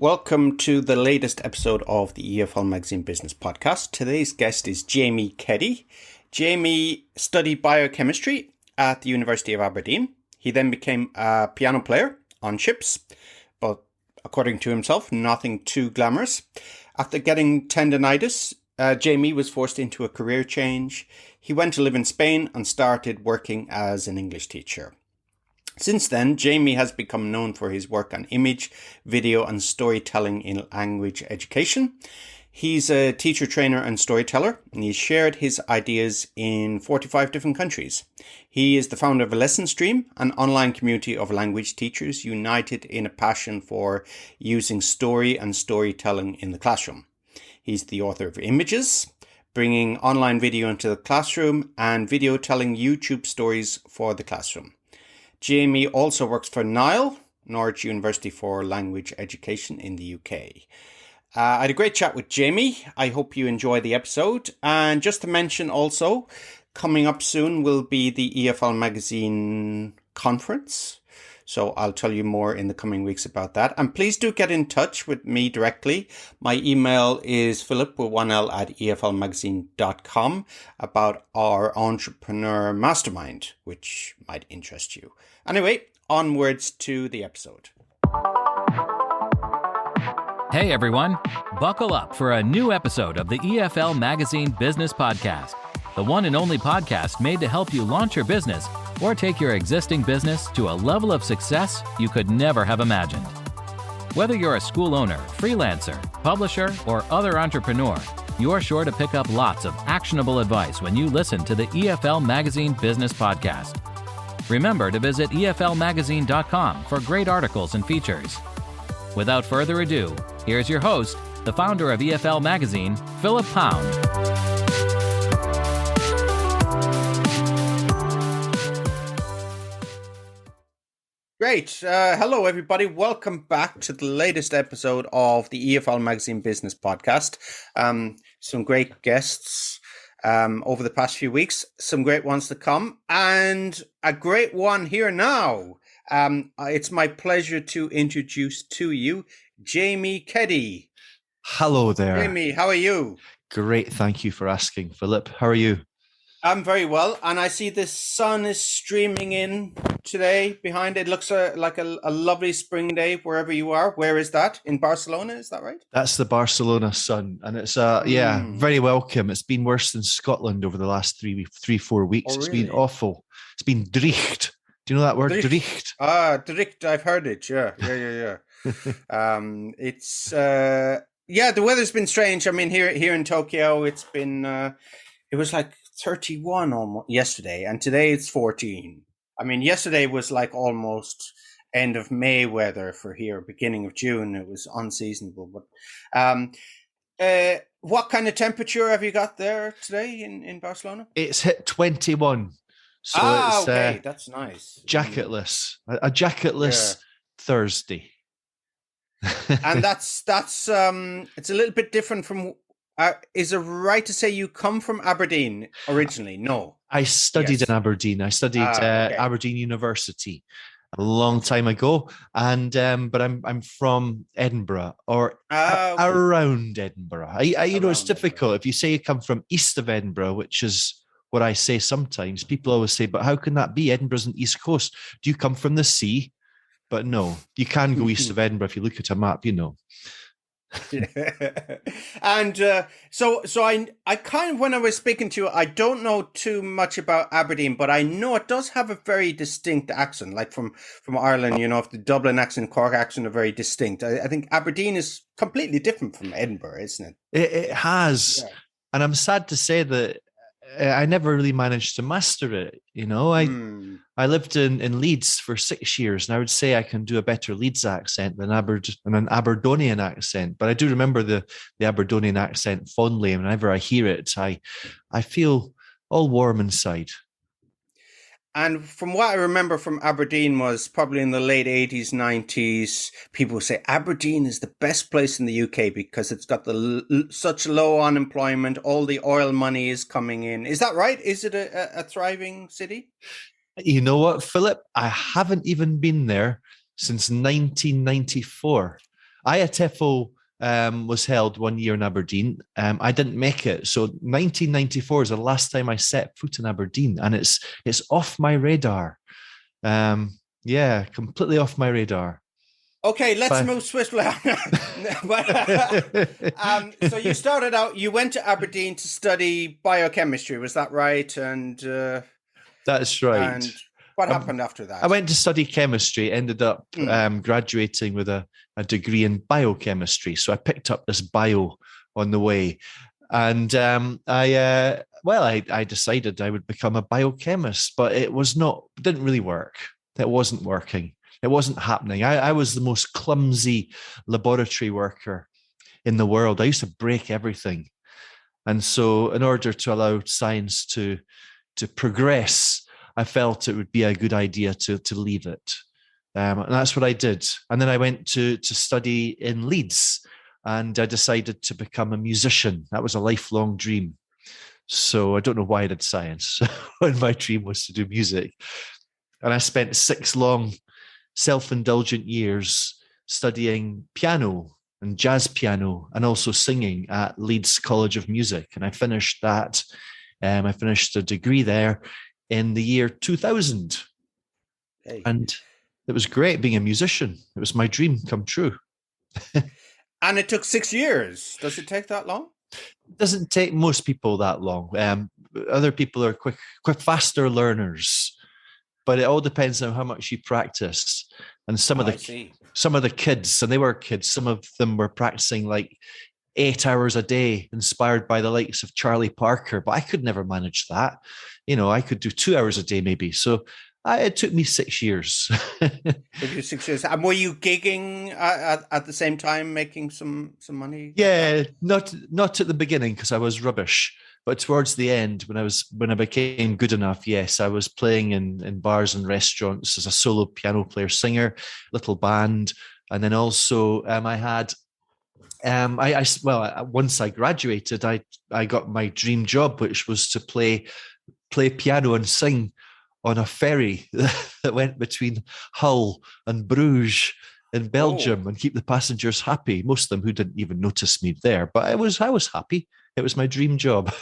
Welcome to the latest episode of the EFL Magazine Business Podcast. Today's guest is Jamie Keddie. Jamie studied biochemistry at the University of Aberdeen. He then became a piano player on ships, but according to himself, nothing too glamorous. After getting tendonitis, Jamie was forced into a career change. He went to live in Spain and started working as an English teacher. Since then, Jamie has become known for his work on image, video, and storytelling in language education. He's a teacher, trainer, and storyteller, and he's shared his ideas in 45 different countries. He is the founder of a lesson stream, an online community of language teachers united in a passion for using story and storytelling in the classroom. He's the author of Images, bringing online video into the classroom, and video telling YouTube stories for the classroom. Jamie also works for NILE, Norwich University for Language Education in the UK. I had a great chat with Jamie. I hope you enjoy the episode. And just to mention also, coming up soon will be the EFL Magazine conference. So I'll tell you more in the coming weeks about that. And please do get in touch with me directly. My email is philip@eflmagazine.com about our Entrepreneur Mastermind, which might interest you. Anyway, onwards to the episode. Hey everyone, buckle up for a new episode of the EFL Magazine Business Podcast, the one and only podcast made to help you launch your business or take your existing business to a level of success you could never have imagined. Whether you're a school owner, freelancer, publisher, or other entrepreneur, you're sure to pick up lots of actionable advice when you listen to the EFL Magazine Business Podcast. Remember to visit eflmagazine.com for great articles and features. Without further ado, here's your host, the founder of EFL Magazine, Philip Pound. Great. Hello, everybody. Welcome back to the latest episode of the EFL Magazine Business Podcast. Some great guests over the past few weeks, some great ones to come, and a great one here now. It's my pleasure to introduce to you Jamie Keddie. Hello there. Jamie, how are you? Great. Thank you for asking, Philip. How are you? I'm very well, and I see the sun is streaming in today behind it. It looks like a lovely spring day wherever you are. Where is that? In Barcelona, is that right? That's the Barcelona sun, and it's very welcome. It's been worse than Scotland over the last 4 weeks. Oh, It's really? been awful. It's been drecht. Do you know that word? Drecht. Drecht, I've heard it. Yeah. The weather's been strange. I mean, here in Tokyo, it's been it was like 31 almost yesterday, and today it's 14. I mean, yesterday was like almost end of May weather for here, beginning of June. It was unseasonable. But what kind of temperature have you got there today in Barcelona? It's hit 21. So it's okay, that's nice. Jacketless, a jacketless Thursday. And that's it's a little bit different from. Is it right to say you come from Aberdeen originally? No. I studied in Aberdeen. I studied Aberdeen University a long time ago, and but I'm from Edinburgh or around Edinburgh. It's difficult if you say you come from east of Edinburgh, which is what I say sometimes. People always say, "But how can that be? Edinburgh's on the east coast. Do you come from the sea?" But no, you can go east of Edinburgh if you look at a map. You know. And so I kind of, when I was speaking to you, I don't know too much about Aberdeen, but I know it does have a very distinct accent, like from Ireland. You know, if the Dublin accent, Cork accent are very distinct. I think Aberdeen is completely different from Edinburgh, isn't it? It has, and I'm sad to say that I never really managed to master it. You know, I lived in Leeds for 6 years, and I would say I can do a better Leeds accent than an Aberdonian accent. But I do remember the Aberdonian accent fondly, and whenever I hear it, I feel all warm inside. And from what I remember from Aberdeen was probably in the late 80s, 90s, people say Aberdeen is the best place in the UK because it's got such low unemployment. All the oil money is coming in. Is that right? Is it a thriving city? You know what, Philip? I haven't even been there since 1994. IATEFL was held 1 year in Aberdeen. I didn't make it. So 1994 is the last time I set foot in Aberdeen, and it's off my radar. Completely off my radar. Okay, let's move swiftly on. So you started out, you went to Aberdeen to study biochemistry, was that right? And that's right. And what happened after that? I went to study chemistry, ended up graduating with a degree in biochemistry. So I picked up this bio on the way. And I decided I would become a biochemist, but didn't really work. It wasn't working. It wasn't happening. I was the most clumsy laboratory worker in the world. I used to break everything. And so in order to allow science to progress, I felt it would be a good idea to leave it. And that's what I did. And then I went to study in Leeds, and I decided to become a musician. That was a lifelong dream. So I don't know why I did science when my dream was to do music. And I spent 6 long self-indulgent years studying piano and jazz piano and also singing at Leeds College of Music. And I finished that. I finished a degree there in the year 2000. Hey. And it was great being a musician. It was my dream come true. And it took 6 years. Does it take that long? It doesn't take most people that long. Other people are quick, faster learners. But it all depends on how much you practice. And some of the kids, and they were kids, some of them were practicing like 8 hours a day, inspired by the likes of Charlie Parker. But I could never manage that. I could do 2 hours a day maybe. So it took me 6 years. It took 6 years. And were you gigging at the same time, making some money? Yeah, not at the beginning because I was rubbish. But towards the end, when I became good enough, yes, I was playing in bars and restaurants as a solo piano player, singer, little band, and then also I had. Once I graduated, I got my dream job, which was to play piano and sing on a ferry that went between Hull and Bruges in Belgium and keep the passengers happy. Most of them who didn't even notice me there, but I was happy. It was my dream job.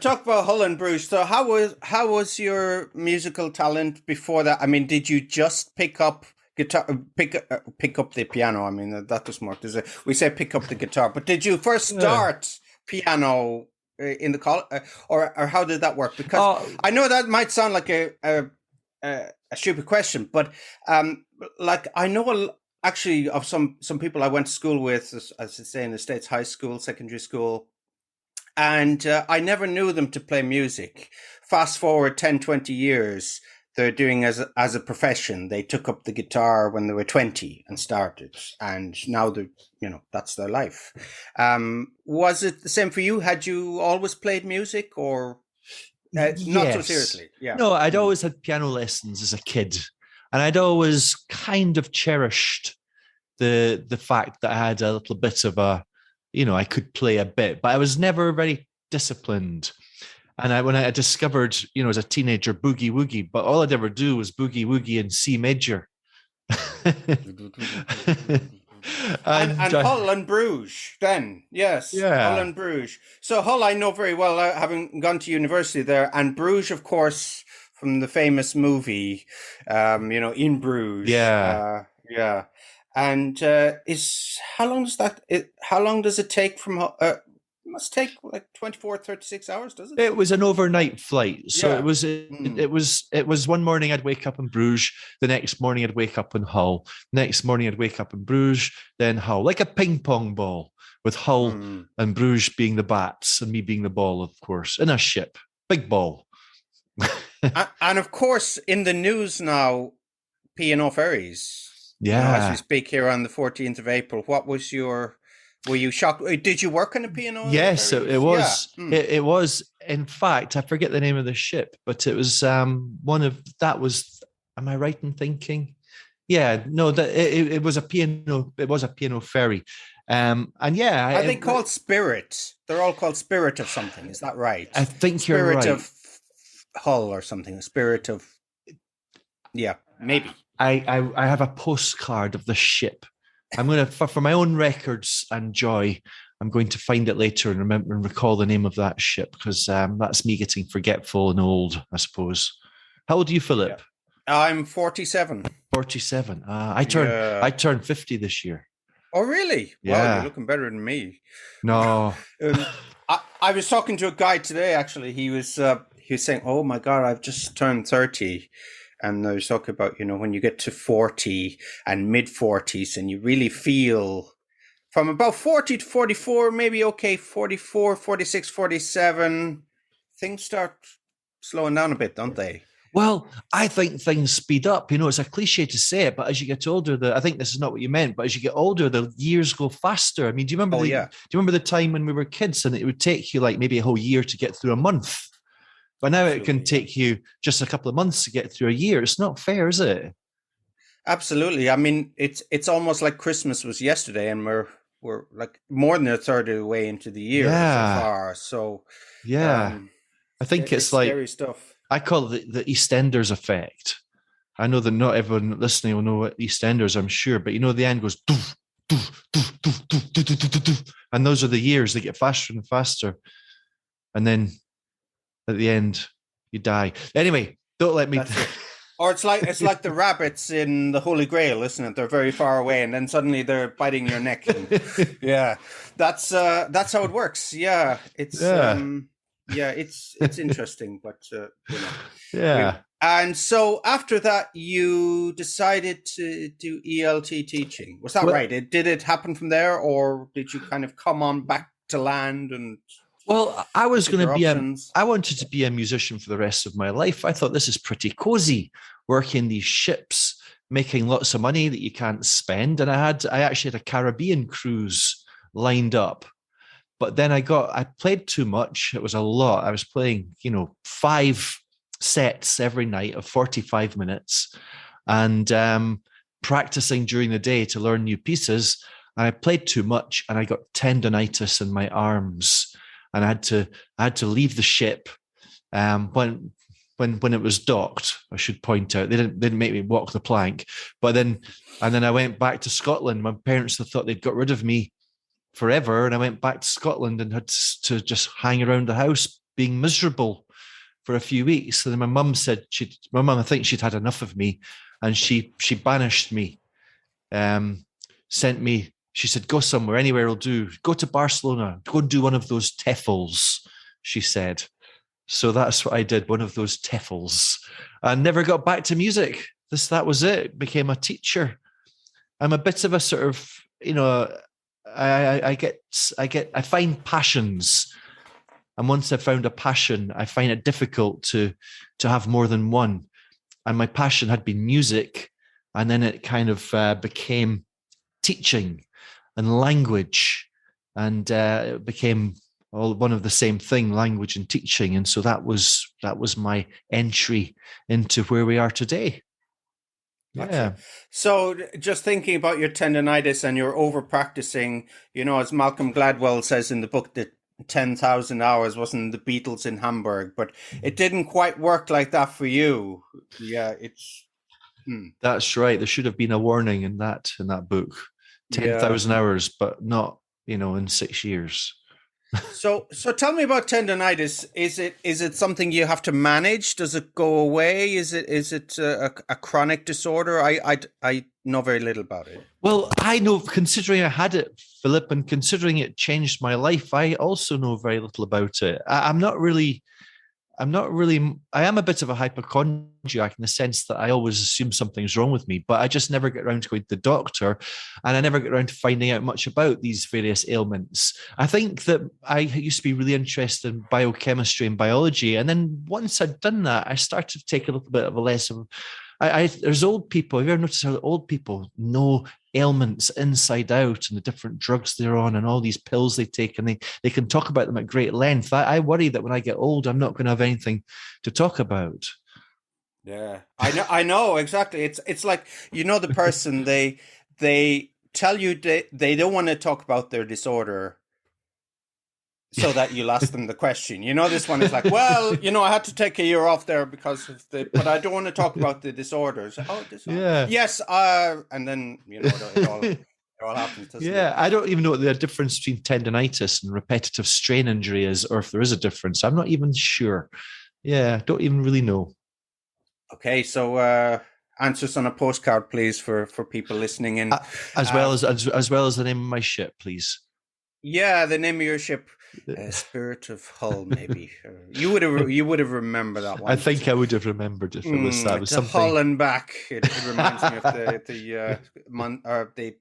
Talk about Hull and Bruges. So how was your musical talent before that? I mean, did you just pick up guitar, pick up the piano? I mean, that was more. We say pick up the guitar, but did you first start piano in the college, or how did that work? Because I know that might sound like a stupid question, but like I know actually of some people I went to school with, as I say in the States, high school, secondary school, and I never knew them to play music. Fast forward 10, 20 years, they're doing as a profession. They took up the guitar when they were 20 and started, and now that's their life. Was it the same for you? Had you always played music, or not so seriously? Yeah. No, I'd always had piano lessons as a kid, and I'd always kind of cherished the fact that I had a little bit of I could play a bit, but I was never very disciplined. And when I discovered, as a teenager, boogie woogie, but all I'd ever do was boogie woogie in C major. and Hull and Bruges then, yes. Yeah. Hull and Bruges. So Hull I know very well, having gone to university there, and Bruges, of course, from the famous movie, In Bruges. Yeah. Yeah. And how long does it take from it must take like 24, 36 hours, does it? It was an overnight flight. So it was one morning I'd wake up in Bruges, the next morning I'd wake up in Hull, next morning I'd wake up in Bruges, then Hull, like a ping pong ball, with Hull and Bruges being the bats and me being the ball, of course, in a ship, big ball. and of course, in the news now, P&O ferries. Yeah. As we speak here on the 14th of April, were you shocked? Did you work on a P&O? Yes, it was. Yeah. It was. In fact, I forget the name of the ship, but it was am I right in thinking? Yeah, no, it was a P&O. It was a P&O ferry. And yeah. Are they called Spirit? They're all called Spirit of something. Is that right? I think you're right. Spirit of Hull or something. Spirit of. Yeah, maybe. I have a postcard of the ship I'm going to, for my own records and joy, I'm going to find it later and remember and recall the name of that ship, because that's me getting forgetful and old, I suppose. How old are you, Philip? Yeah. I'm 47. 47. I turned 50 this year. Oh, really? Yeah. Wow, you're looking better than me. No. I was talking to a guy today, actually. He was saying, oh my God, I've just turned 30. And I was talking about, when you get to 40 and mid 40s and you really feel from about 40 to 44, maybe 44, 46, 47, things start slowing down a bit, don't they? Well, I think things speed up. It's a cliche to say it, but as you get older, I think this is not what you meant, but as you get older, the years go faster. I mean, do you remember do you remember the time when we were kids and it would take you like maybe a whole year to get through a month? But now it can take you just a couple of months to get through a year. It's not fair, is it? Absolutely. I mean, it's almost like Christmas was yesterday, and we're like more than a third of the way into the year so far. So yeah, I think it's like scary stuff. I call it the EastEnders effect. I know that not everyone listening will know what EastEnders, I'm sure, but the end goes doof, doof, doof, doof, doof, doof, doof, doof, doof, and those are the years. They get faster and faster, and then at the end you die. Anyway, don't let me. Or it's like the rabbits in the Holy Grail, isn't it? They're very far away, and then suddenly they're biting your neck. And, yeah, that's how it works. Yeah, it's it's interesting, but yeah. And so after that, you decided to do ELT teaching. Was that right? Did it happen from there, or did you kind of come on back to land and? Well, I was going to be I wanted to be a musician for the rest of my life. I thought this is pretty cozy, working these ships, making lots of money that you can't spend. And I actually had a Caribbean cruise lined up. But then I played too much. It was a lot. I was playing, 5 sets every night of 45 minutes and practicing during the day to learn new pieces. And I played too much and I got tendonitis in my arms. And I had to leave the ship when it was docked. I should point out they didn't make me walk the plank, but then I went back to Scotland. My parents thought they'd got rid of me forever, and I went back to Scotland and had to just hang around the house being miserable for a few weeks. And then my mum said I think she'd had enough of me, and she banished me, sent me. She said, go somewhere, anywhere will do. Go to Barcelona, go and do one of those TEFLs, she said. So that's what I did, one of those TEFLs. I never got back to music. That was it. Became a teacher. I'm a bit of a sort of, I find passions. And once I found a passion, I find it difficult to have more than one. And my passion had been music. And then it kind of became teaching and language, and it became all one of the same thing, language and teaching. And so that was my entry into where we are today. Gotcha. Yeah. So just thinking about your tendonitis and your over practicing, as Malcolm Gladwell says in the book, that 10,000 hours wasn't the Beatles in Hamburg, but it didn't quite work like that for you. Yeah, That's right. There should have been a warning in that book. 10,000 hours, but not, in 6 years. So tell me about tendonitis. Is it something you have to manage? Does it go away? Is it a chronic disorder? I know very little about it. Well, I know, considering I had it, Philip, and considering it changed my life, I also know very little about it. I am a bit of a hypochondriac in the sense that I always assume something's wrong with me, but I just never get around to going to the doctor, and I never get around to finding out much about these various ailments. I think that I used to be really interested in biochemistry and biology. And then once I'd done that, I started to take a little bit of a lesson. There's old people. Have you ever noticed how old people know ailments inside out and the different drugs they're on and all these pills they take, and they can talk about them at great length? I worry that when I get old, I'm not going to have anything to talk about. Yeah, I know exactly. It's like, the person they tell you they don't want to talk about their disorder, so that you'll ask them the question. This one is like, well, I had to take a year off there because of but I don't want to talk about the disorders. Oh, disorder. Yeah. Yes. And then, it all It all happens, doesn't it? Yeah, I don't even know what the difference between tendonitis and repetitive strain injury is, or if there is a difference. I'm not even sure. Yeah, don't even really know. Okay, so answers on a postcard, please, for people listening in. As well as the name of my ship, please. Yeah, the name of your ship, Spirit of Hull, maybe. You would have remembered that one. I think I would have remembered if it was that. It was to something. Hull and back. It reminds me of the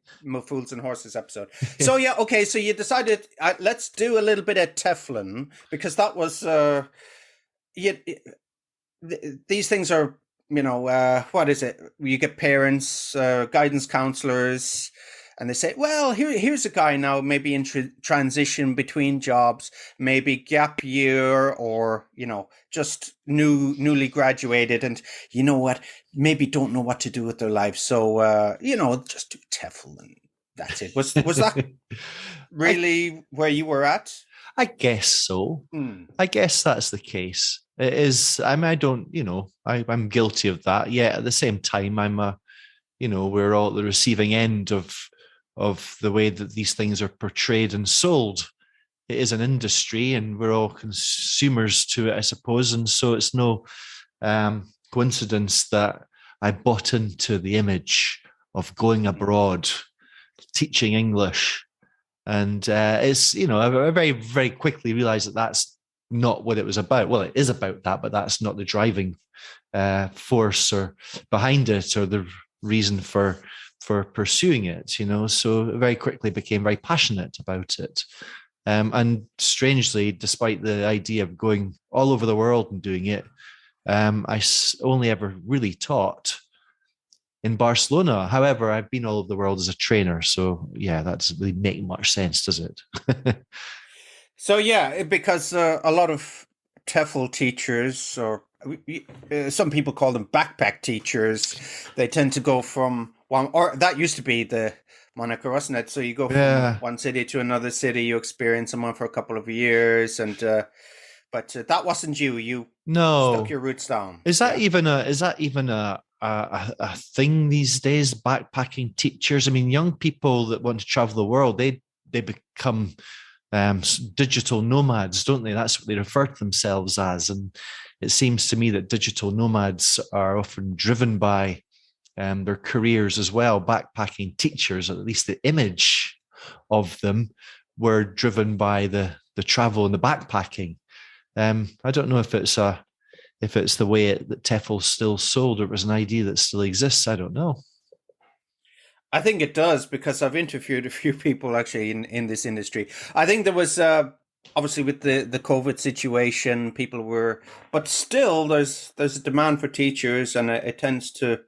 Fools and Horses episode. So yeah, okay. So you decided let's do a little bit of Teflon, because that was these things are, what is it? You get parents, guidance counselors, and they say, well, here's a guy now, maybe in transition between jobs, maybe gap year, or, just newly graduated. And you know what? Maybe don't know what to do with their life. So, just do TEFL and that's it. Was that really where you were at? I guess so. I guess that's the case. It is. I mean, I don't, I'm guilty of that. Yet at the same time, we're all at the receiving end of the way that these things are portrayed and sold. It is an industry, and we're all consumers to it, I suppose. And so it's no coincidence that I bought into the image of going abroad, teaching English. And it's, I very, very quickly realized that that's not what it was about. Well, it is about that, but that's not the driving force or behind it, or the reason for pursuing it, so very quickly became very passionate about it. And strangely, despite the idea of going all over the world and doing it, I only ever really taught in Barcelona. However, I've been all over the world as a trainer. So yeah, that doesn't really make much sense, does it? So yeah, because a lot of TEFL teachers, or some people call them backpack teachers, they tend to go from one, or that used to be the moniker, wasn't it? So you go from one city to another city, you experience someone for a couple of years, and but that wasn't you. You stuck your roots down. Is that even a thing these days? Backpacking teachers. I mean, young people that want to travel the world, they become digital nomads, don't they? That's what they refer to themselves as. And it seems to me that digital nomads are often driven by their careers as well. Backpacking teachers, at least the image of them, were driven by the travel and the backpacking. I don't know if it's the way that TEFL's still sold, or it was an idea that still exists. I don't know. I think it does, because I've interviewed a few people actually in this industry. I think there was obviously with the COVID situation, people were, but still there's a demand for teachers, and it tends to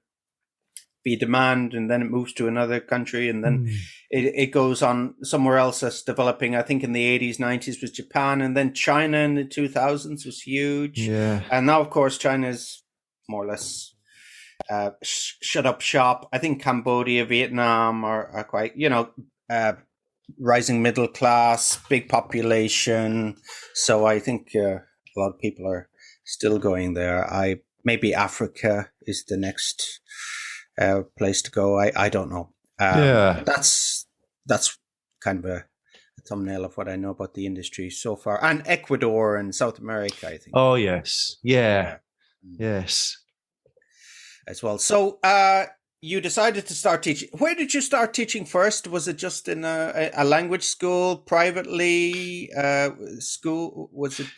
be demand, and then it moves to another country, and then it goes on somewhere else that's developing. I think in the 80s, 90s was Japan, and then China in the 2000s was huge. Yeah. And now, of course, China's more or less shut up shop. I think Cambodia, Vietnam are quite, rising middle class, big population. So I think a lot of people are still going there. Maybe Africa is the next place to go. I don't know. That's kind of a thumbnail of what I know about the industry so far. And Ecuador and South America, I think. Oh, yes. Yeah. Yes. As well. So you decided to start teaching. Where did you start teaching first? Was it just in a language school, privately? School? Was it?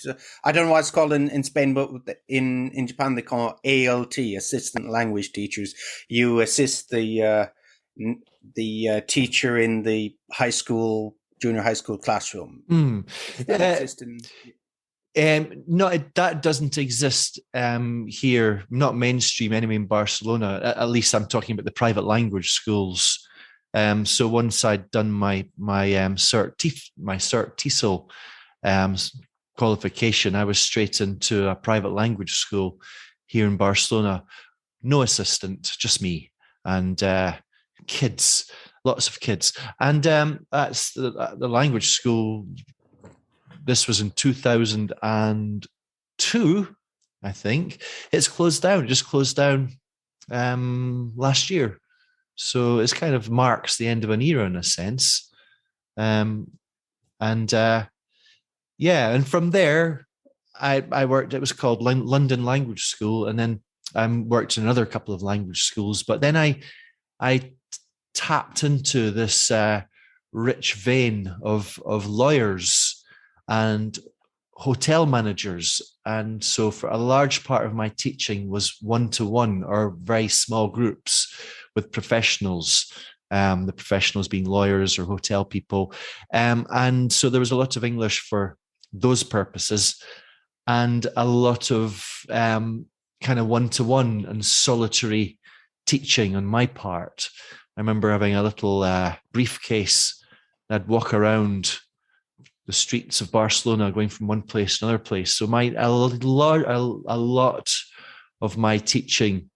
I don't know what it's called in Spain, but in Japan they call it ALT, assistant language teachers. You assist the teacher in the junior high school classroom. Does that exist in? No, that doesn't exist here, not mainstream anyway in Barcelona. At least I'm talking about the private language schools. So once I'd done my cert TESOL qualification, I was straight into a private language school here in Barcelona. No assistant, just me and kids, lots of kids. And that's the language school. This was in 2002, I think. It's closed down. It just closed down last year. So it's kind of marks the end of an era in a sense. And from there, I worked, it was called London Language School, and then I worked in another couple of language schools. But then I tapped into this rich vein of lawyers and hotel managers. And so for a large part of my teaching was one-to-one or very small groups with professionals, the professionals being lawyers or hotel people. And so there was a lot of English for those purposes and a lot of kind of one-to-one and solitary teaching on my part. I remember having a little briefcase. I'd walk around the streets of Barcelona, going from one place to another place. So a lot of my teaching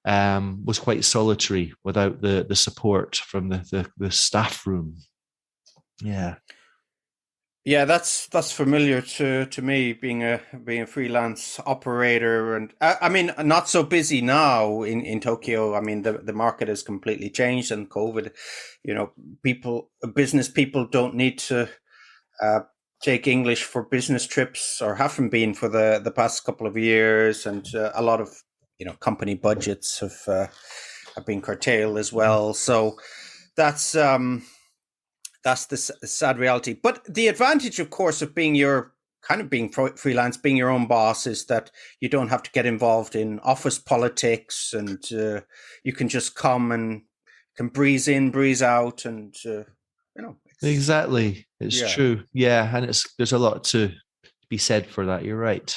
was quite solitary without the support from the staff room. Yeah. Yeah, that's familiar to me, being a freelance operator, and I mean, not so busy now in Tokyo. I mean, the market has completely changed, and COVID, business people don't need to take English for business trips, or haven't been for the past couple of years, and a lot of company budgets have been curtailed as well. So that's the sad reality. But the advantage, of course, of being freelance, being your own boss, is that you don't have to get involved in office politics, and you can just come and can breeze in, breeze out, and Exactly. It's true. Yeah. And there's a lot to be said for that. You're right.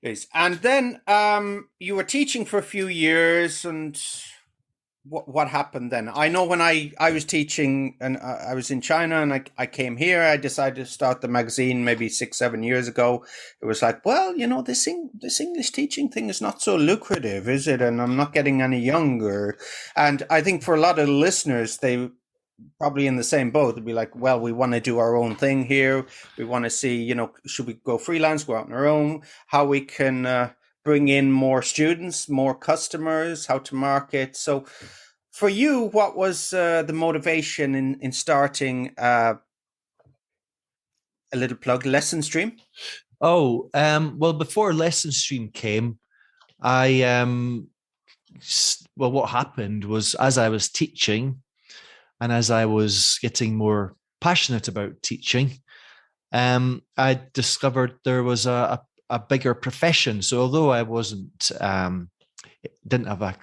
Yes. And then you were teaching for a few years, and what happened then? I know when I was teaching, and I was in China, and I came here, I decided to start the magazine maybe 6-7 years ago. It was like, well, this English teaching thing is not so lucrative, is it? And I'm not getting any younger. And I think for a lot of listeners, they probably in the same boat. They'd be like, well, we want to do our own thing here. We want to see, should we go freelance, go out on our own, how we can bring in more students, more customers, how to market. So for you, what was the motivation in starting a little plug, Lesson Stream? Oh, well, before Lesson Stream came, what happened was, as I was teaching, and as I was getting more passionate about teaching, I discovered there was a bigger profession. So although I didn't have a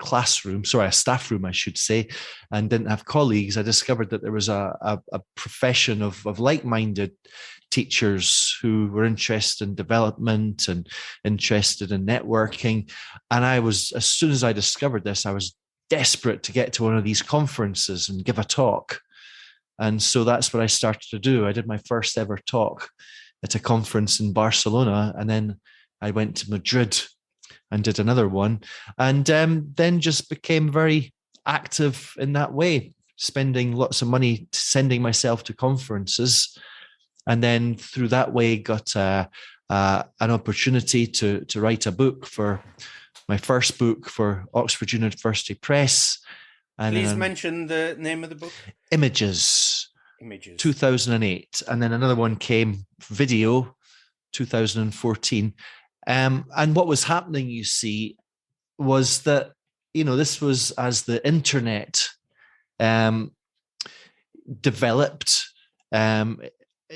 staff room, I should say, and didn't have colleagues, I discovered that there was a profession of like-minded teachers who were interested in development and interested in networking. And as soon as I discovered this, I was desperate to get to one of these conferences and give a talk. And so that's what I started to do. I did my first ever talk at a conference in Barcelona, and then I went to Madrid and did another one, and then just became very active in that way, spending lots of money sending myself to conferences, and then through that way got an opportunity to write a book, for my first book for Oxford University Press. And please mention the name of the book. Images. 2008. And then another one came, Video, 2014. And what was happening, you see, was that, this was as the internet developed,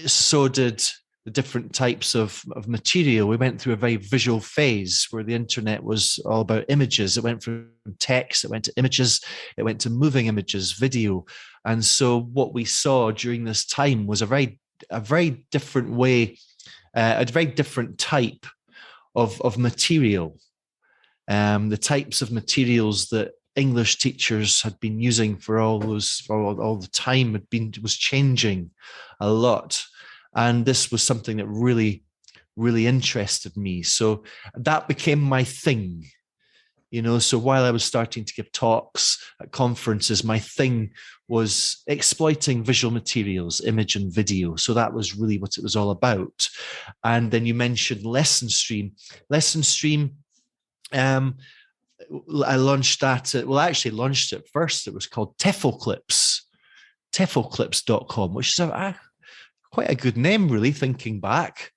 so did the different types of material. We went through a very visual phase where the internet was all about images. It went from text, it went to images, it went to moving images, video. And so what we saw during this time was a very different way, a very different type of material. The types of materials that English teachers had been using for all the time was changing a lot. And this was something that really, really interested me. So that became my thing, So while I was starting to give talks at conferences, my thing was exploiting visual materials, image and video. So that was really what it was all about. And then you mentioned Lesson Stream. Lesson Stream I launched that. Well, I actually launched it first. It was called teflclips.com, which is quite a good name, really, thinking back.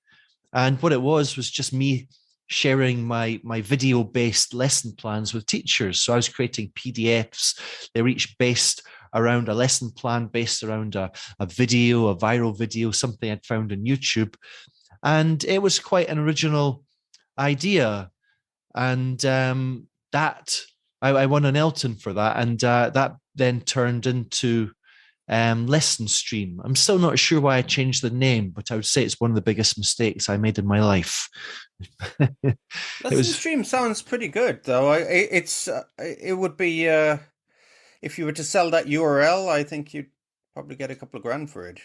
And what it was just me sharing my video-based lesson plans with teachers. So I was creating PDFs. They were each based around a lesson plan, based around a video, a viral video, something I'd found on YouTube. And it was quite an original idea. And that I won an Elton for that. And that then turned into Lesson Stream. I'm still not sure why I changed the name, but I would say it's one of the biggest mistakes I made in my life. Lesson Stream sounds pretty good, though. It would be if you were to sell that URL, I think you'd probably get a couple of grand for it.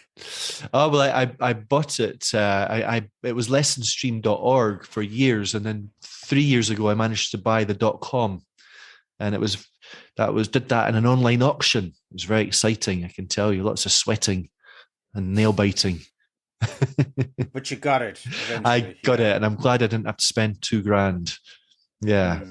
Oh well, I bought it. It was lessonstream.org for years, and then 3 years ago I managed to buy the .com, and did that in an online auction. It was very exciting, I can tell you. Lots of sweating and nail biting. But you got it eventually. I got it, and I'm glad I didn't have to spend $2,000. Yeah,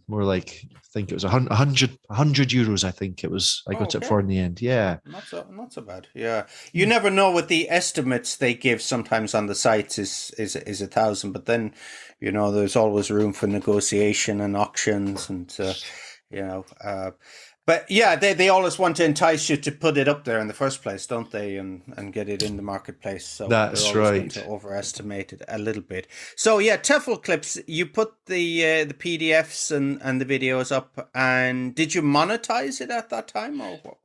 more like, I think it was 100 euros. I think it was. I got it for in the end. Yeah, not so bad. Yeah, you never know what the estimates they give sometimes on the sites is 1,000, but then there's always room for negotiation and auctions and but yeah, they always want to entice you to put it up there in the first place, don't they? And get it in the marketplace. So that's they're always right. going to overestimate it a little bit. So yeah, Tefl Clips. You put the PDFs and the videos up, and did you monetize it at that time, or what?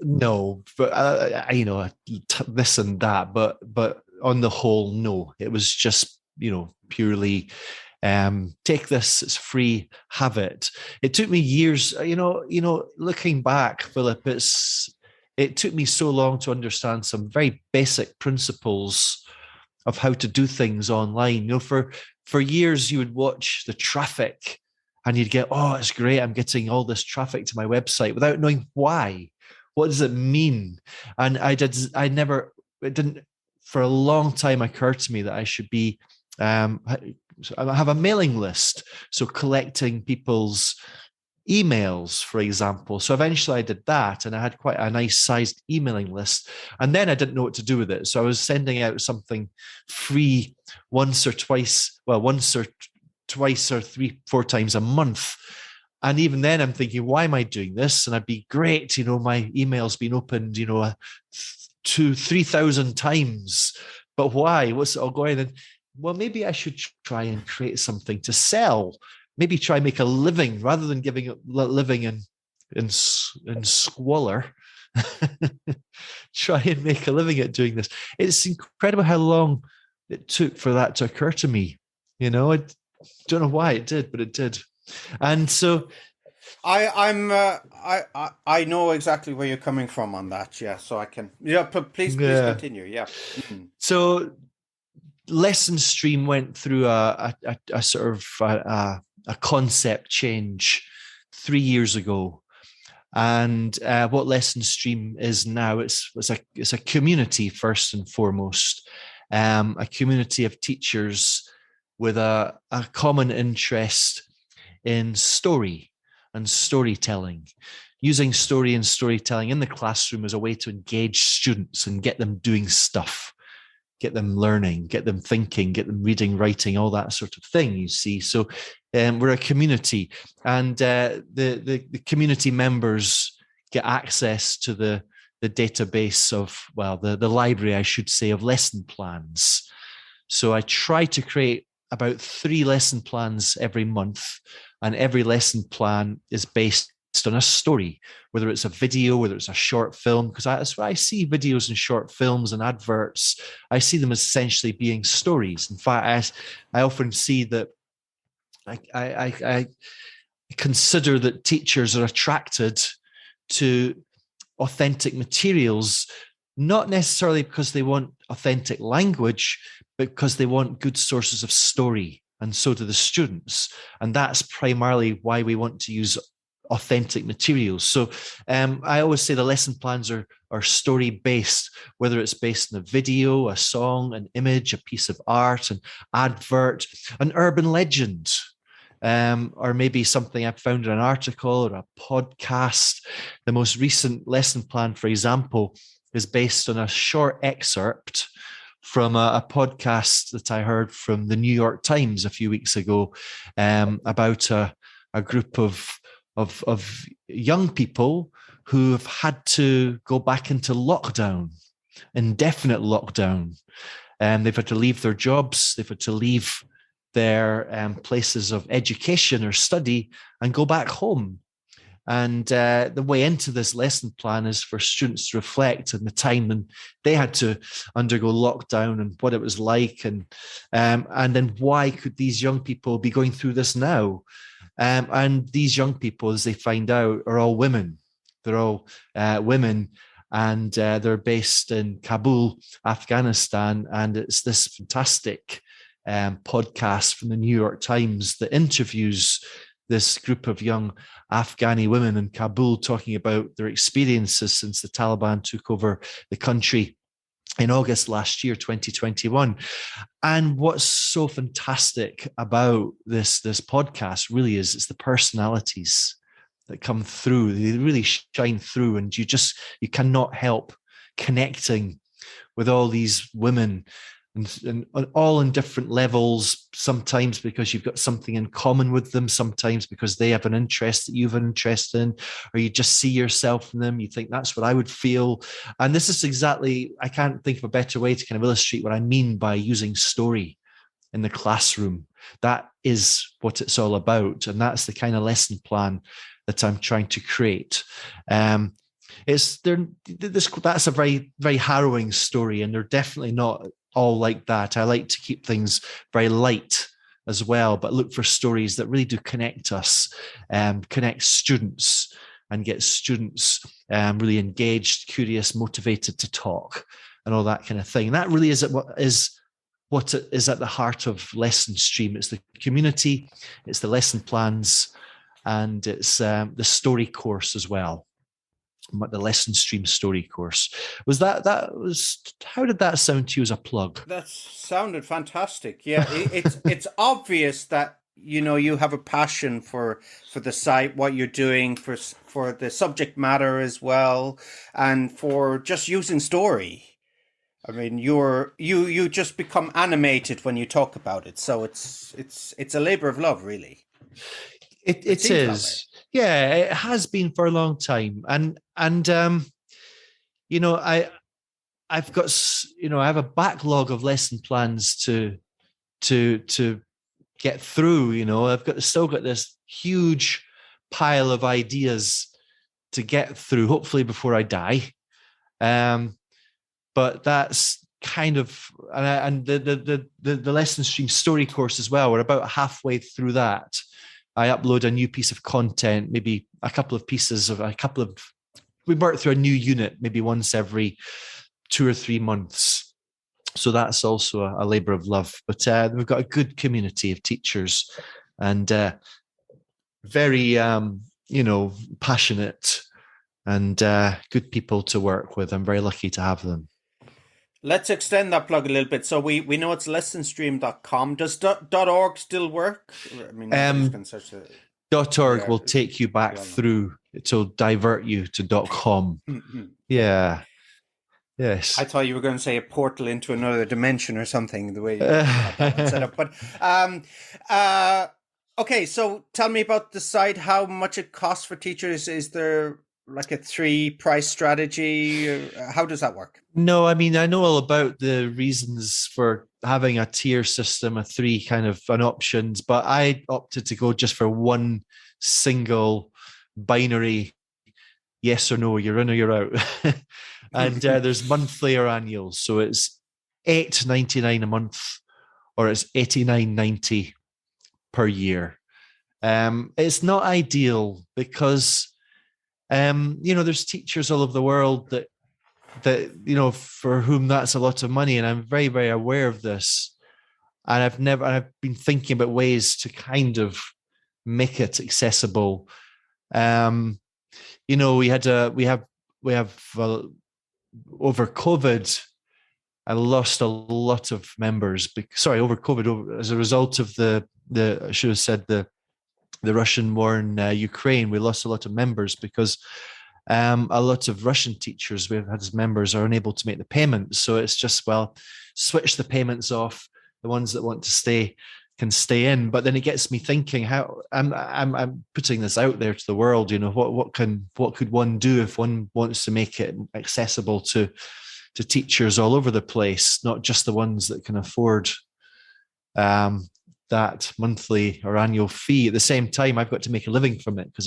No, but this and that, but on the whole, no. It was just purely. Take this, it's free, have it. It took me years, looking back, Philip, it took me so long to understand some very basic principles of how to do things online. For years you would watch the traffic and you'd get, oh, it's great, I'm getting all this traffic to my website, without knowing why. What does it mean? And it didn't for a long time occur to me that I should be I have a mailing list, so collecting people's emails, for example. So eventually I did that, and I had quite a nice sized emailing list. And then I didn't know what to do with it. So I was sending out something free once or twice or 3-4 times a month. And even then I'm thinking, why am I doing this? And I'd be great, my email's been opened, 2,000-3,000 times. But why? What's it all going on? Well, maybe I should try and create something to sell. Maybe try and make a living rather than living in squalor. Try and make a living at doing this. It's incredible how long it took for that to occur to me. I don't know why it did, but it did. And so I know exactly where you're coming from on that. Yeah, so I can. Yeah, please continue. Yeah. Mm-hmm. So Lesson Stream went through a sort of a concept change 3 years ago, and what Lesson Stream is now, it's a community first and foremost, a community of teachers with a common interest in story and storytelling, using story and storytelling in the classroom as a way to engage students and get them doing stuff. Get them learning, get them thinking, get them reading, writing, all that sort of thing, you see. So we're a community, and the community members get access to the database of, the library, I should say, of lesson plans. So I try to create about 3 lesson plans every month, and every lesson plan is based on a story, whether it's a video, whether it's a short film, because that's why I see videos and short films and adverts. I see them as essentially being stories. In fact, I often see that I consider that teachers are attracted to authentic materials, not necessarily because they want authentic language, but because they want good sources of story, and so do the students. And that's primarily why we want to use authentic materials. So I always say the lesson plans are story based, whether it's based on a video, a song, an image, a piece of art, an advert, an urban legend. or maybe something I found in an article or a podcast. The most recent lesson plan, for example, is based on a short excerpt from a podcast that I heard from the New York Times a few weeks ago, about a group of young people who have had to go back into lockdown, indefinite lockdown. They've had to leave their jobs, they've had to leave their places of education or study and go back home. And the way into this lesson plan is for students to reflect on the time when they had to undergo lockdown and what it was like, and then why could these young people be going through this now? And these young people, as they find out, are all women. They're all women, and they're based in Kabul, Afghanistan. And it's this fantastic podcast from the New York Times that interviews this group of young Afghani women in Kabul, talking about their experiences since the Taliban took over the country in August last year, 2021. And what's so fantastic about this podcast really is it's the personalities that come through. They really shine through, and you cannot help connecting with all these women, and all in different levels, sometimes because you've got something in common with them, sometimes because they have an interest that you have an interest in, or you just see yourself in them. You think that's what I would feel. And this is exactly, I can't think of a better way to kind of illustrate what I mean by using story in the classroom. That is what it's all about. And that's the kind of lesson plan that I'm trying to create. That's a very, very harrowing story, and they're definitely not all like that. I like to keep things very light as well, but look for stories that really do connect us, connect students, and get students really engaged, curious, motivated to talk, and all that kind of thing. And that really is what is at the heart of Lesson Stream. It's the community, it's the lesson plans, and it's the story course as well. The Lesson Stream story course. How did that sound to you as a plug? That sounded fantastic. Yeah, it's obvious that you have a passion for the site, what you're doing, for the subject matter as well, and for just using story. I mean, you just become animated when you talk about it. So it's a labor of love, really. It is. Yeah, it has been for a long time, and I've got I have a backlog of lesson plans to get through. I've still got this huge pile of ideas to get through, hopefully before I die. But that's kind of, and the Lesson Stream story course as well. We're about halfway through that. I upload a new piece of content, maybe we work through a new unit maybe once every 2 or 3 months. So that's also a labor of love. But we've got a good community of teachers, and very, passionate and good people to work with. I'm very lucky to have them. Let's extend that plug a little bit. So we know it's lessonstream.com. Does .org still work? I mean, .org will take you back through. It'll divert you to .com. Mm-hmm. Yeah. Yes. I thought you were going to say a portal into another dimension or something, the way you had that set up. But okay, so tell me about the site, how much it costs for teachers. Is there like a 3-price strategy? How does that work? No, I mean, I know all about the reasons for having a tier system, a 3 kind of an options, but I opted to go just for one single binary, yes or no, you're in or you're out. And there's monthly or annual. So it's $8.99 a month, or it's $89.90 per year. It's not ideal because there's teachers all over the world that for whom that's a lot of money, and I'm very, very aware of this. And I've been thinking about ways to kind of make it accessible. We have over COVID, I lost a lot of members. Over COVID, as a result of the I should have said the the Russian war in Ukraine, we lost a lot of members because a lot of Russian teachers we've had as members are unable to make the payments. So it's just, well, switch the payments off. The ones that want to stay can stay in. But then it gets me thinking, how I'm putting this out there to the world. You know, what could one do if one wants to make it accessible to teachers all over the place, not just the ones that can afford that monthly or annual fee. At the same time, I've got to make a living from it because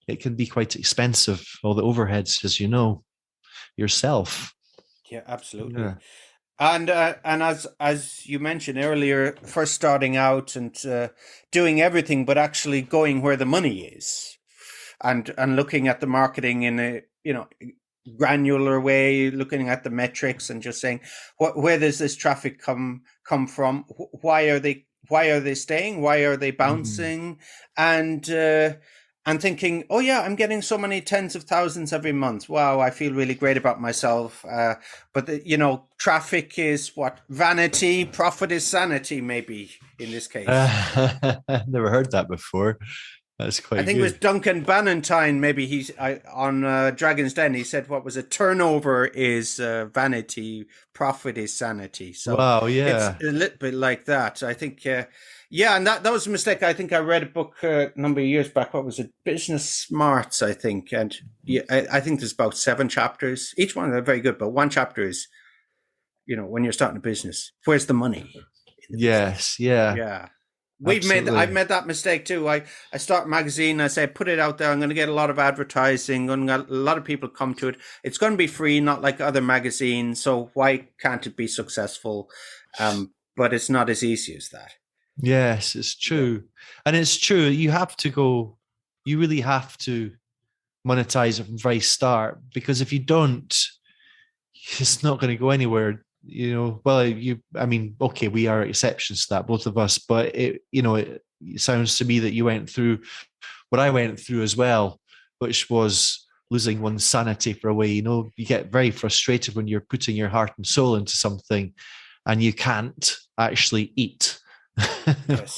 it can be quite expensive, all the overheads, as you know yourself. Yeah, absolutely. Yeah. And as you mentioned earlier, first starting out and doing everything, but actually going where the money is, and looking at the marketing in a granular way, looking at the metrics and just saying, where does this traffic come from? Why are they staying? Why are they bouncing? And thinking, oh yeah, I'm getting so many tens of thousands every month. Wow, I feel really great about myself. But traffic is what? Vanity, profit is sanity, maybe in this case. Never heard that before. That's quite. I think good. It was Duncan Bannatyne. Maybe he's on Dragon's Den. He said, "What was it? Turnover is vanity, profit is sanity." So wow, yeah, it's a little bit like that. I think. Yeah, and that was a mistake. I think I read a book a number of years back. What was it? Business Smarts, I think. And yeah, I think there's about 7 chapters. Each one are very good, but one chapter is, when you're starting a business, where's the money? Yes, yeah. Yeah. I've made that mistake too. I start a magazine. I say, put it out there. I'm going to get a lot of advertising. I'm going to get a lot of people come to it. It's going to be free, not like other magazines. So why can't it be successful? But it's not as easy as that. Yes, it's true. Yeah. And it's true. You really have to monetize it from the very start, because if you don't, it's not going to go anywhere. Okay, we are exceptions to that, both of us, but it sounds to me that you went through what I went through as well, which was losing one's sanity for a way. You get very frustrated when you're putting your heart and soul into something and you can't actually eat. Yes.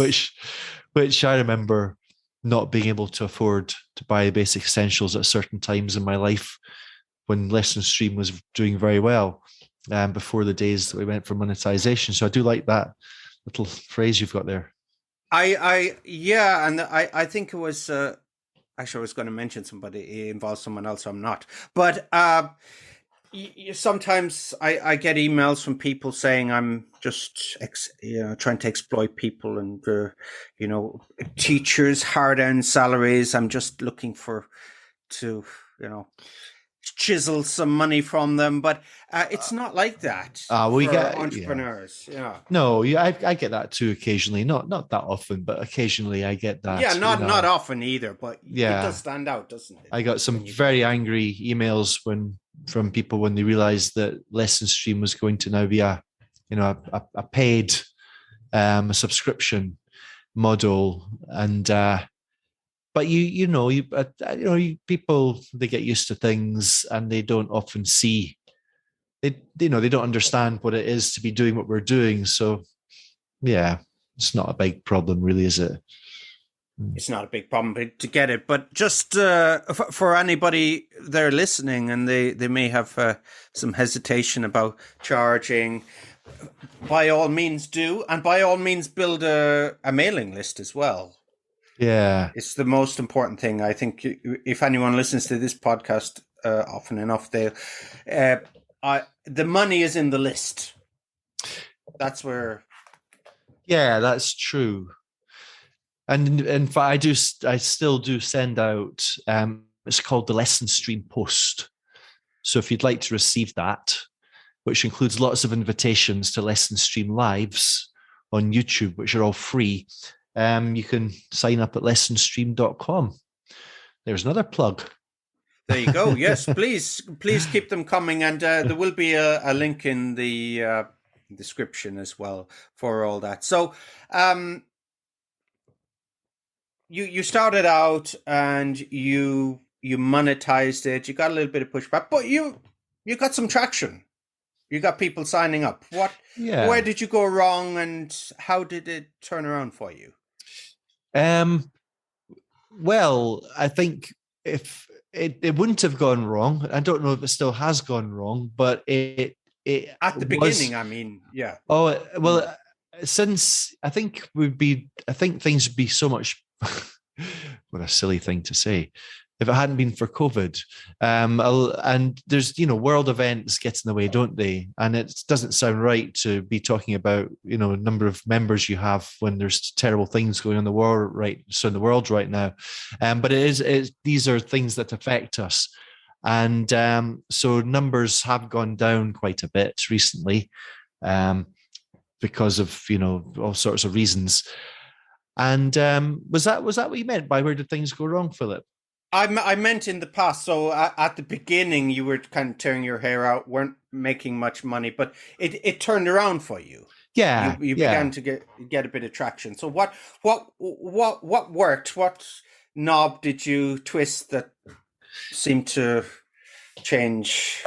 which I remember not being able to afford to buy basic essentials at certain times in my life when Lesson Stream was doing very well, before the days that we went for monetization. So I do like that little phrase you've got there. I think it was actually I was going to mention somebody. It involves someone else, so I'm not. But sometimes I get emails from people saying I'm just trying to exploit people, and teachers' hard-earned salaries. I'm just looking to chisel some money from them, but it's not like that. We get entrepreneurs. Yeah. No, I get that too occasionally. Not that often, but occasionally I get that. Yeah, not often either, but it does stand out, doesn't it? I got some very angry emails from people when they realized that Lesson Stream was going to now be a paid a subscription model, and but people, they get used to things and they don't often see they don't understand what it is to be doing what we're doing. So yeah, it's not a big problem really, is it? It's not a big problem to get it, but just for anybody there listening and they may have some hesitation about charging, by all means do, and by all means build a mailing list as well. Yeah. It's the most important thing. I think if anyone listens to this podcast often enough, the money is in the list. That's where. Yeah, that's true. And in fact, I still do send out, it's called the Lesson Stream Post. So if you'd like to receive that, which includes lots of invitations to Lesson Stream Lives on YouTube, which are all free, you can sign up at lessonstream.com. There's another plug. There you go. Yes, please keep them coming. And there will be a link in the description as well for all that. So, You started out and you monetized it. You got a little bit of pushback, but you got some traction. You got people signing up. Where did you go wrong, and how did it turn around for you? Well, I think if it wouldn't have gone wrong, I don't know if it still has gone wrong, but it At the beginning, I mean, yeah. Oh well, since I think things would be so much. What a silly thing to say. If it hadn't been for COVID, and there's world events get in the way, don't they? And it doesn't sound right to be talking about a number of members you have when there's terrible things going on in the world right now. But these are things that affect us, and so numbers have gone down quite a bit recently, because of all sorts of reasons. And was that what you meant by where did things go wrong, Philip? I meant in the past. So at the beginning, you were kind of tearing your hair out, weren't making much money, but it turned around for you. Yeah, you began to get a bit of traction. So what worked? What knob did you twist that seemed to change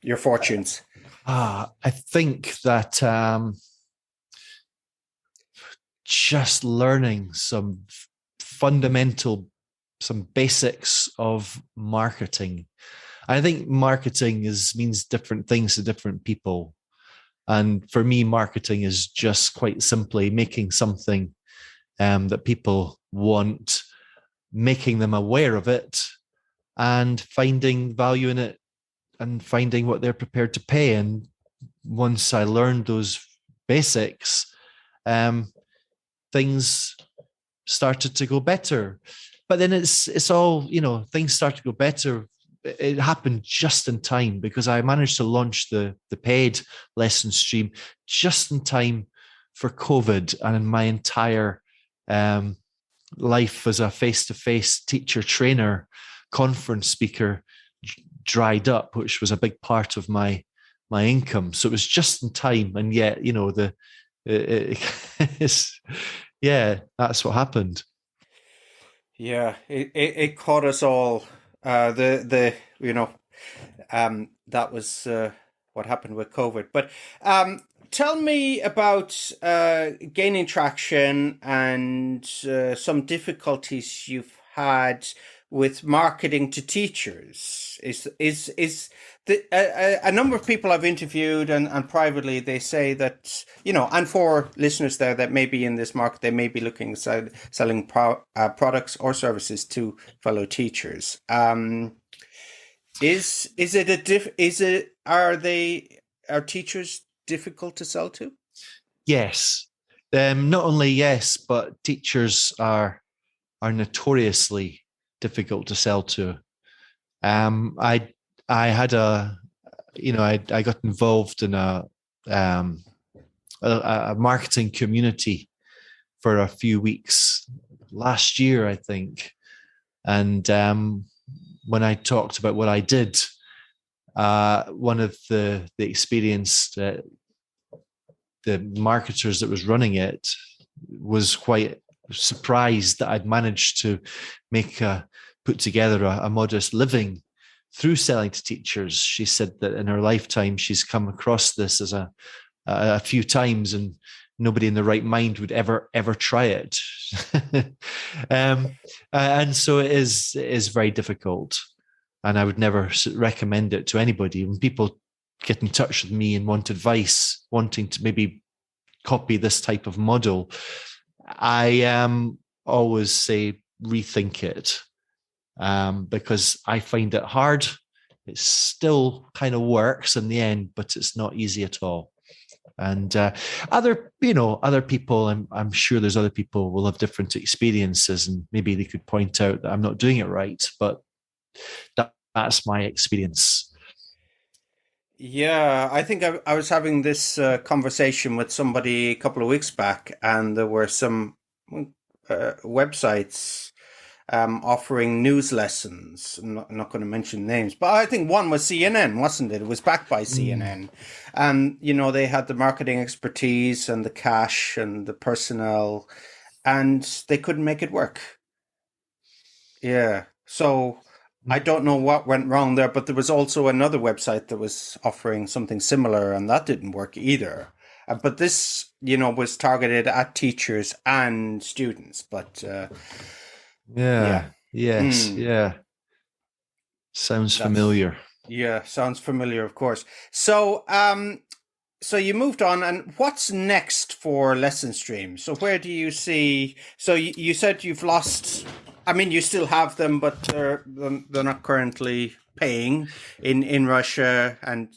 your fortunes? I think that just learning some basics of marketing. I think marketing means different things to different people. And for me, marketing is just quite simply making something that people want, making them aware of it, and finding value in it, and finding what they're prepared to pay. And once I learned those basics, things started to go better. But then it's all, things start to go better. It happened just in time because I managed to launch the paid lesson stream just in time for COVID, and in my entire life as a face-to-face teacher, trainer, conference speaker dried up, which was a big part of my income. So it was just in time, and yet yeah, that's what happened. Yeah, it caught us all. That was what happened with COVID. But tell me about gaining traction and some difficulties you've had with marketing to teachers. A number of people I've interviewed and privately, they say that, and for listeners there that may be in this market, they may be looking at selling products or services to fellow teachers. Are teachers difficult to sell to? Yes. Not only yes, but teachers are notoriously difficult to sell to. I had I got involved in a marketing community for a few weeks last year, I think. And when I talked about what I did, one of the experienced the marketers that was running it was quite surprised that I'd managed to put together a modest living through selling to teachers. She said that in her lifetime, she's come across this as a few times, and nobody in the right mind would ever try it. And so it is very difficult, and I would never recommend it to anybody. When people get in touch with me and want advice, wanting to maybe copy this type of model, I always say rethink it, because I find it hard. It still kind of works in the end, but it's not easy at all. And other people, I'm sure there's other people will have different experiences, and maybe they could point out that I'm not doing it right, but that's my experience. Yeah, I think I was having this conversation with somebody a couple of weeks back, and there were some websites offering news lessons. I'm not going to mention names, but I think one was CNN, wasn't it? It was backed by CNN. And, they had the marketing expertise and the cash and the personnel, and they couldn't make it work. Yeah. So I don't know what went wrong there, but there was also another website that was offering something similar, and that didn't work either. But this, was targeted at teachers and students. But yeah. Yes. Yeah. Sounds familiar. Yeah, sounds familiar, of course. So, so you moved on, and what's next for Lesson Stream? So where do you see? So you said you've lost. I mean, you still have them, but they're not currently paying in Russia. And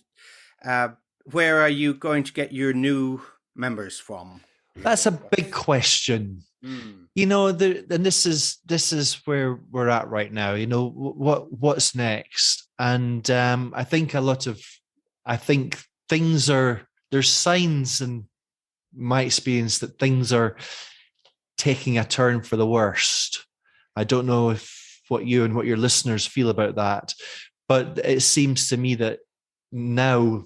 where are you going to get your new members from? That's a big question. And this is where we're at right now. What's next? And I think there's signs in my experience that things are taking a turn for the worst. I don't know what you and what your listeners feel about that, but it seems to me that now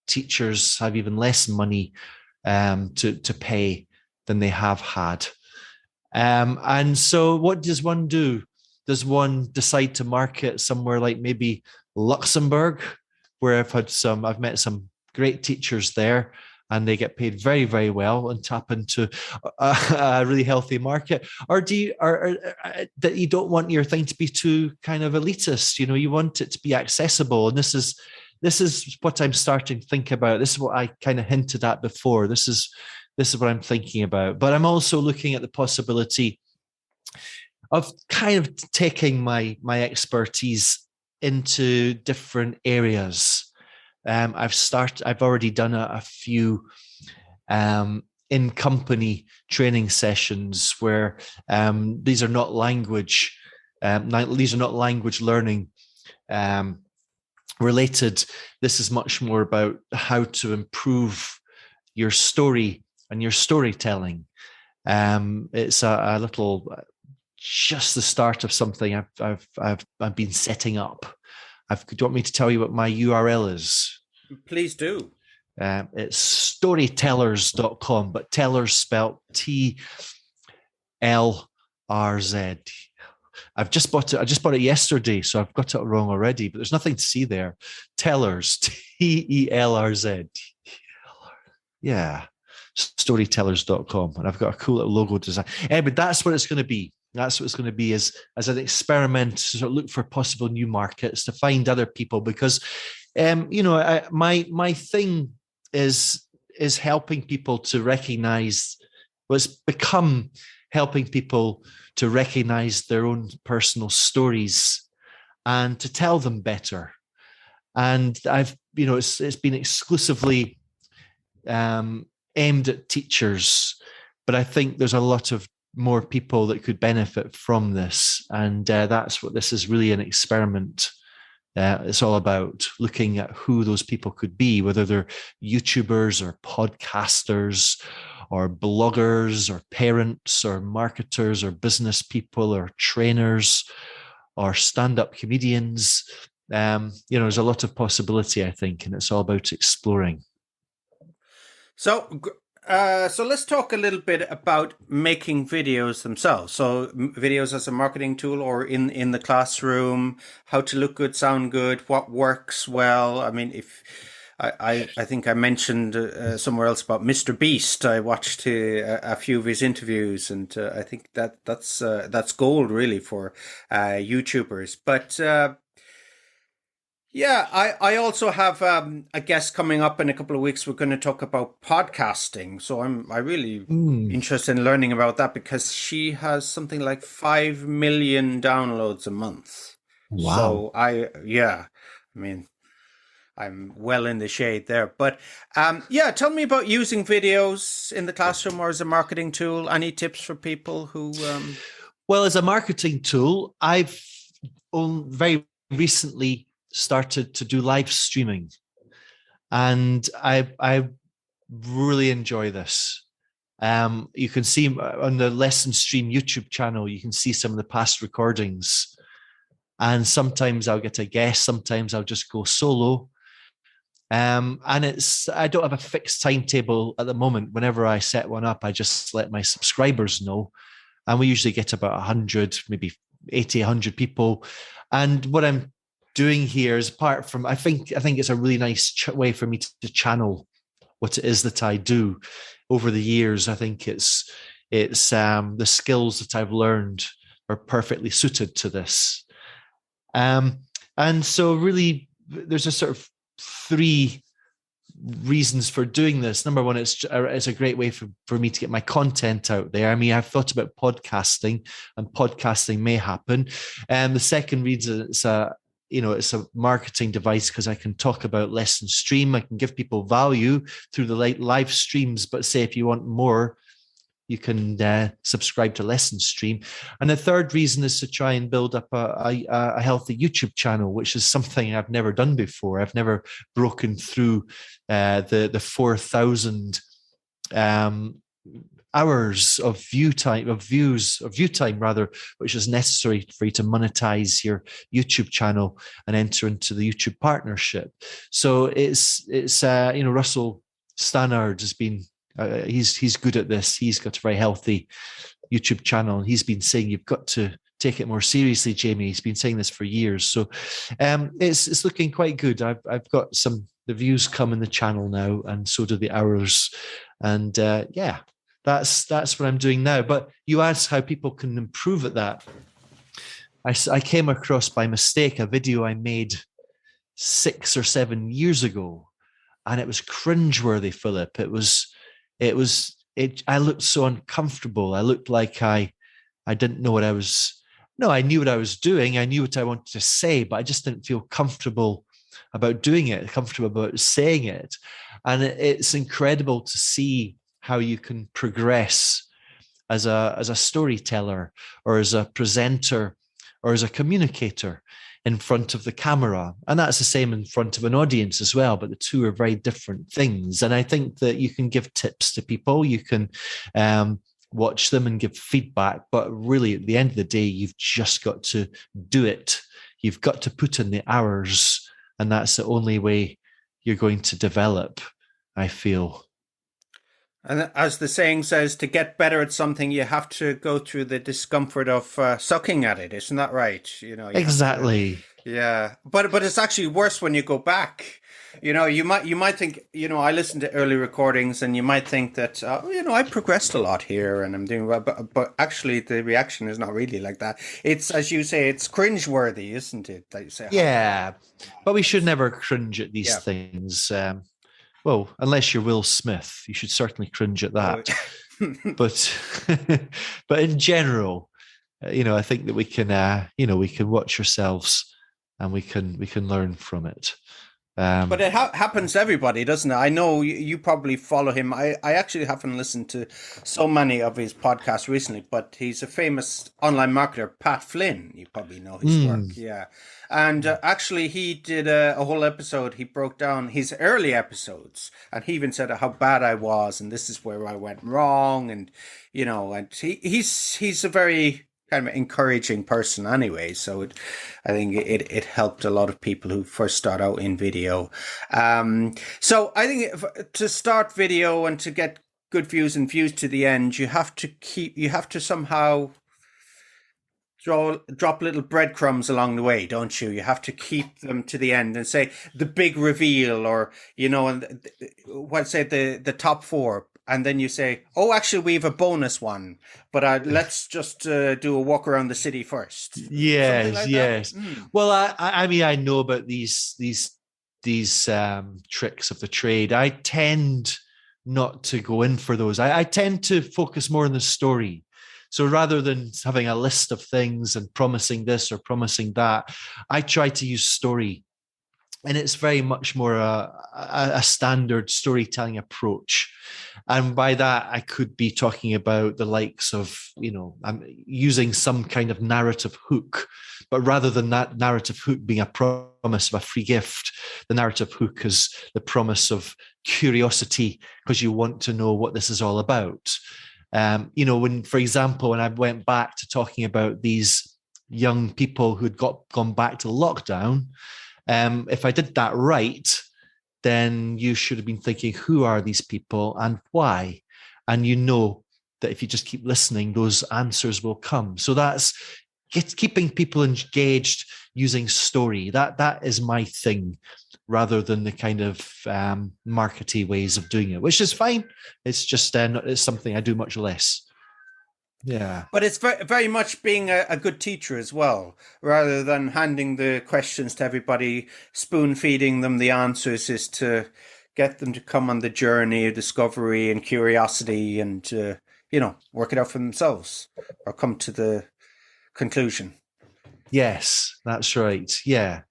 teachers have even less money to pay than they have had. And so what does one do? Does one decide to market somewhere like maybe Luxembourg, where I've met some great teachers there, and they get paid very, very well and tap into a really healthy market? Or that you don't want your thing to be too kind of elitist? You want it to be accessible. And this is what I'm starting to think about. This is what I kind of hinted at before. This is what I'm thinking about. But I'm also looking at the possibility of kind of taking my expertise into different areas. I've already done a few in company training sessions where these are not language learning related. This is much more about how to improve your story and your storytelling. It's a little, just the start of something I've been setting up. Do you want me to tell you what my URL is? Please do. It's storytellers.com, but tellers spelled TLRZ. I just bought it yesterday, so I've got it wrong already, but there's nothing to see there. Tellers, TELRZ. Yeah, storytellers.com. And I've got a cool little logo design. But that's what it's going to be. That's what it's going to be as an experiment to sort of look for possible new markets, to find other people, because my thing is helping people to recognize what's become helping people to recognize their own personal stories and to tell them better. And it's been exclusively aimed at teachers, but I think there's a lot of more people that could benefit from this. And that's what this is really an experiment. It's all about looking at who those people could be, whether they're YouTubers or podcasters or bloggers or parents or marketers or business people or trainers or stand-up comedians. There's a lot of possibility, I think, and it's all about exploring. So let's talk a little bit about making videos themselves. So videos as a marketing tool, or in the classroom, how to look good, sound good, what works well. I mean, if I think I mentioned somewhere else about Mr. Beast. I watched a few of his interviews, and I think that's gold really for YouTubers. But yeah, I also have a guest coming up in a couple of weeks. We're going to talk about podcasting. So I'm really interested in learning about that, because she has something like 5 million downloads a month. Wow. So I'm well in the shade there. But tell me about using videos in the classroom or as a marketing tool. Any tips for people who... Well, as a marketing tool, I've very recently started to do live streaming, and I really enjoy this. You can see on the Lesson Stream YouTube channel, you can see some of the past recordings, and sometimes I'll get a guest, sometimes I'll just go solo. And I don't have a fixed timetable at the moment. Whenever I set one up, I just let my subscribers know, and we usually get about 100, maybe 80, 100 people. And what I'm doing here is, apart from, I think it's a really nice way for me to channel what it is that I do over the years. I think it's the skills that I've learned are perfectly suited to this. And so really, there's a sort of three reasons for doing this. Number one, it's a great way for me to get my content out there. I mean, I've thought about podcasting, and podcasting may happen. And the second reason, it's a marketing device, because I can talk about Lesson Stream. I can give people value through the live streams, but say if you want more, you can subscribe to Lesson Stream. And the third reason is to try and build up a healthy YouTube channel, which is something I've never done before. I've never broken through the 4,000 hours of view time, which is necessary for you to monetize your YouTube channel and enter into the YouTube partnership. So it's Russell Stannard has been. He's good at this. He's got a very healthy YouTube channel, and he's been saying you've got to take it more seriously, Jamie. He's been saying this for years, so it's looking quite good. I've got the views come in the channel now, and so do the hours, and that's what I'm doing now. But you asked how people can improve at that. I came across by mistake a video I made 6 or 7 years ago, and it was cringeworthy, Philip. I looked so uncomfortable. I looked like I didn't know what I was. No, I knew what I was doing. I knew what I wanted to say, but I just didn't feel comfortable about doing it, comfortable about saying it. And it's incredible to see how you can progress as a storyteller, or as a presenter, or as a communicator in front of the camera. And that's the same in front of an audience as well, but the two are very different things. And I think that you can give tips to people, you can watch them and give feedback, but really at the end of the day, you've just got to do it. You've got to put in the hours, and that's the only way you're going to develop, I feel. And as the saying says, to get better at something, you have to go through the discomfort of sucking at it. Isn't that right? Exactly. Yeah. But it's actually worse when you go back. You might think, I listen to early recordings, and you might think that, I progressed a lot here and I'm doing well, but actually the reaction is not really like that. It's, as you say, it's cringeworthy, isn't it? That you say, yeah, but we should never cringe at these things. Well, unless you're Will Smith, you should certainly cringe at that. But in general, I think that we can watch ourselves, and we can learn from it. But it happens to everybody, doesn't it? I know you probably follow him. I actually haven't listened to so many of his podcasts recently, but he's a famous online marketer, Pat Flynn. You probably know his work. Yeah. And actually, he did a whole episode. He broke down his early episodes, and he even said how bad I was, and this is where I went wrong. And, and he's a very kind of encouraging person anyway. So I think it helped a lot of people who first start out in video. So I think to start video and to get good views and views to the end, you have to somehow drop little breadcrumbs along the way, don't you? You have to keep them to the end and say the big reveal, or, and the top 4. And then you say, oh, actually, we have a bonus one, but let's just do a walk around the city first. Yes, like yes. Well, I mean, I know about these tricks of the trade. I tend not to go in for those. I tend to focus more on the story. So rather than having a list of things and promising this or promising that, I try to use story. And it's very much more a standard storytelling approach. And by that, I could be talking about the likes of, I'm using some kind of narrative hook, but rather than that narrative hook being a promise of a free gift, the narrative hook is the promise of curiosity, because you want to know what this is all about. For example, when I went back to talking about these young people who'd gone back to lockdown, if I did that right, then you should have been thinking, who are these people and why? And that if you just keep listening, those answers will come. So that's keeping people engaged using story. That is my thing, rather than the kind of markety ways of doing it, which is fine. It's just it's something I do much less. Yeah. But it's very, very much being a good teacher as well, rather than handing the questions to everybody, spoon feeding them the answers, is to get them to come on the journey of discovery and curiosity and, work it out for themselves or come to the conclusion. Yes, that's right. Yeah.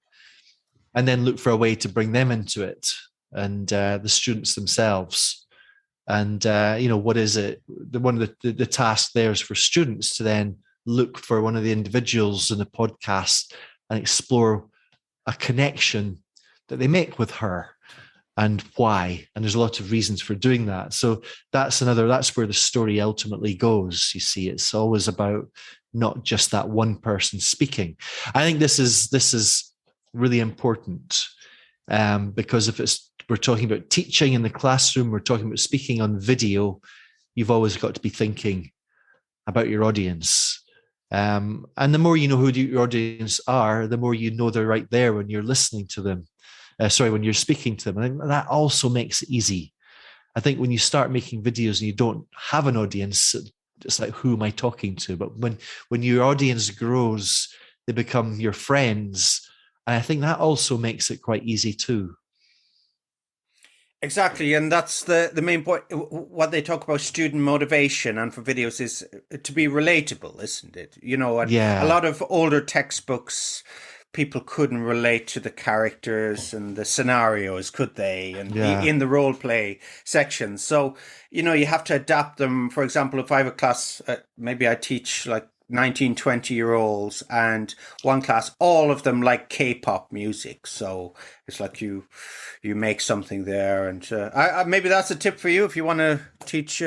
And then look for a way to bring them into it and the students themselves. And, what is it? One of the task there is for students to then look for one of the individuals in the podcast and explore a connection that they make with her and why. And there's a lot of reasons for doing that. So that's where the story ultimately goes. You see, it's always about not just that one person speaking. I think this is really important because if we're talking about teaching in the classroom, we're talking about speaking on video, you've always got to be thinking about your audience. And the more you know who your audience are, the more you know they're right there when you're listening to them. When you're speaking to them. And that also makes it easy. I think when you start making videos and you don't have an audience, it's like, who am I talking to? But when your audience grows, they become your friends. And I think that also makes it quite easy too. Exactly, and that's the main point. What they talk about student motivation and for videos is to be relatable, isn't it? A lot of older textbooks, people couldn't relate to the characters and the scenarios, could they? And in the role play section. So, you have to adapt them. For example, if I have a class, maybe I teach like 19, 20-year-olds, and one class, all of them like K-pop music. So it's like you make something there. And maybe that's a tip for you if you want to teach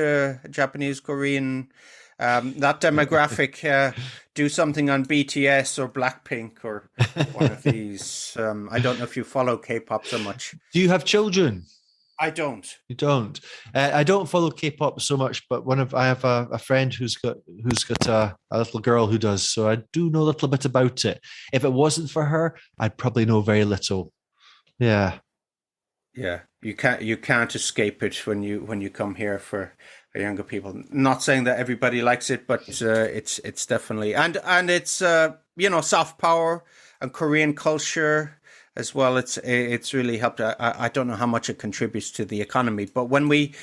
Japanese, Korean, that demographic, do something on BTS or Blackpink or one of these. I don't know if you follow K-pop so much. Do you have children? I don't. You don't. I don't follow K-pop so much, but I have a friend who's got a little girl who does. So I do know a little bit about it. If it wasn't for her, I'd probably know very little. Yeah. Yeah. You can't escape it when you come here for younger people. Not saying that everybody likes it, but it's definitely and it's soft power and Korean culture as well. It's really helped. I don't know how much it contributes to the economy, but when we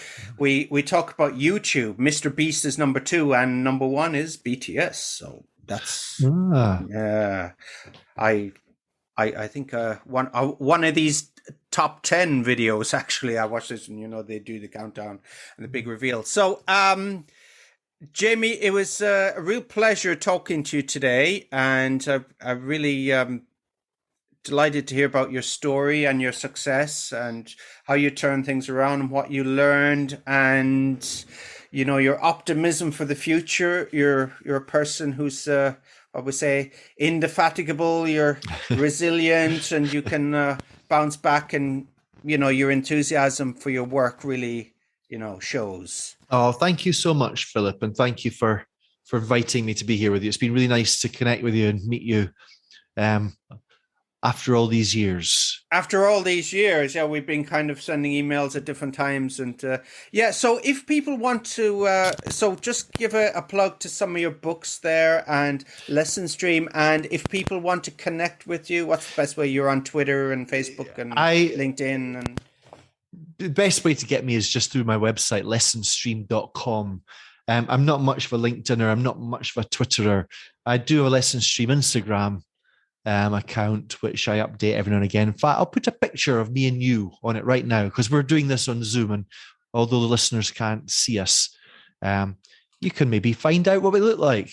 talk about YouTube, Mr. Beast is number 2 and number 1 is BTS. So that's I think one of these top 10 videos, actually, I watched this and they do the countdown and the big reveal. So Jamie, it was a real pleasure talking to you today, and I really delighted to hear about your story and your success and how you turn things around and what you learned, and your optimism for the future. You're a person who's I would say indefatigable, you're resilient, and you can bounce back, and your enthusiasm for your work really shows. Oh, thank you so much, Philip, and thank you for inviting me to be here with you. It's been really nice to connect with you and meet you after all these years. Yeah, we've been kind of sending emails at different times, and so if people want to just give a plug to some of your books there and Lesson Stream, and if people want to connect with you, what's the best way? You're on Twitter and Facebook and LinkedIn, and the best way to get me is just through my website, lessonstream.com. I'm not much of a LinkedIner, I'm not much of a Twitterer. I do a Lesson Stream Instagram account, which I update every now and again. In fact, I'll put a picture of me and you on it right now, because we're doing this on Zoom, and although the listeners can't see us, you can maybe find out what we look like.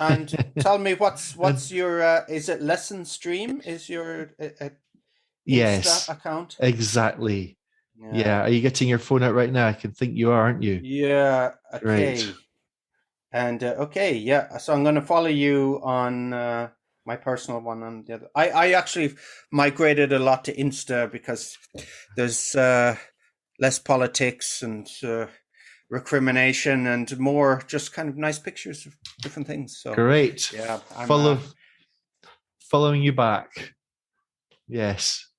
And tell me, what's your is it Lesson Stream is your yes account? Exactly. Yeah. Are you getting your phone out right now? I can think you are, aren't you? Yeah. Okay. Right. And so I'm going to follow you on my personal one on the other. I actually migrated a lot to Insta because there's less politics and recrimination and more just kind of nice pictures of different things. So great. Yeah, following you back. Yes.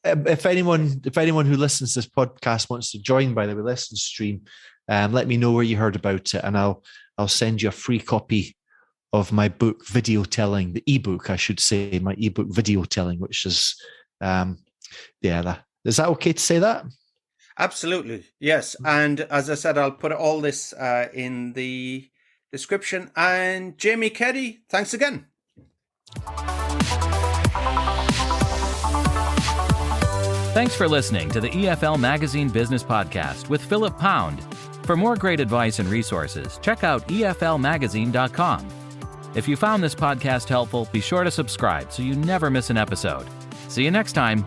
if anyone who listens to this podcast wants to join, by the way, listen stream, let me know where you heard about it, and I'll send you a free copy of my book, Video Telling, the ebook, I should say, my ebook, Video Telling, which is, is that okay to say that? Absolutely, yes. And as I said, I'll put all this in the description. And Jamie Keddie, thanks again. Thanks for listening to the EFL Magazine Business Podcast with Philip Pound. For more great advice and resources, check out eflmagazine.com. If you found this podcast helpful, be sure to subscribe so you never miss an episode. See you next time.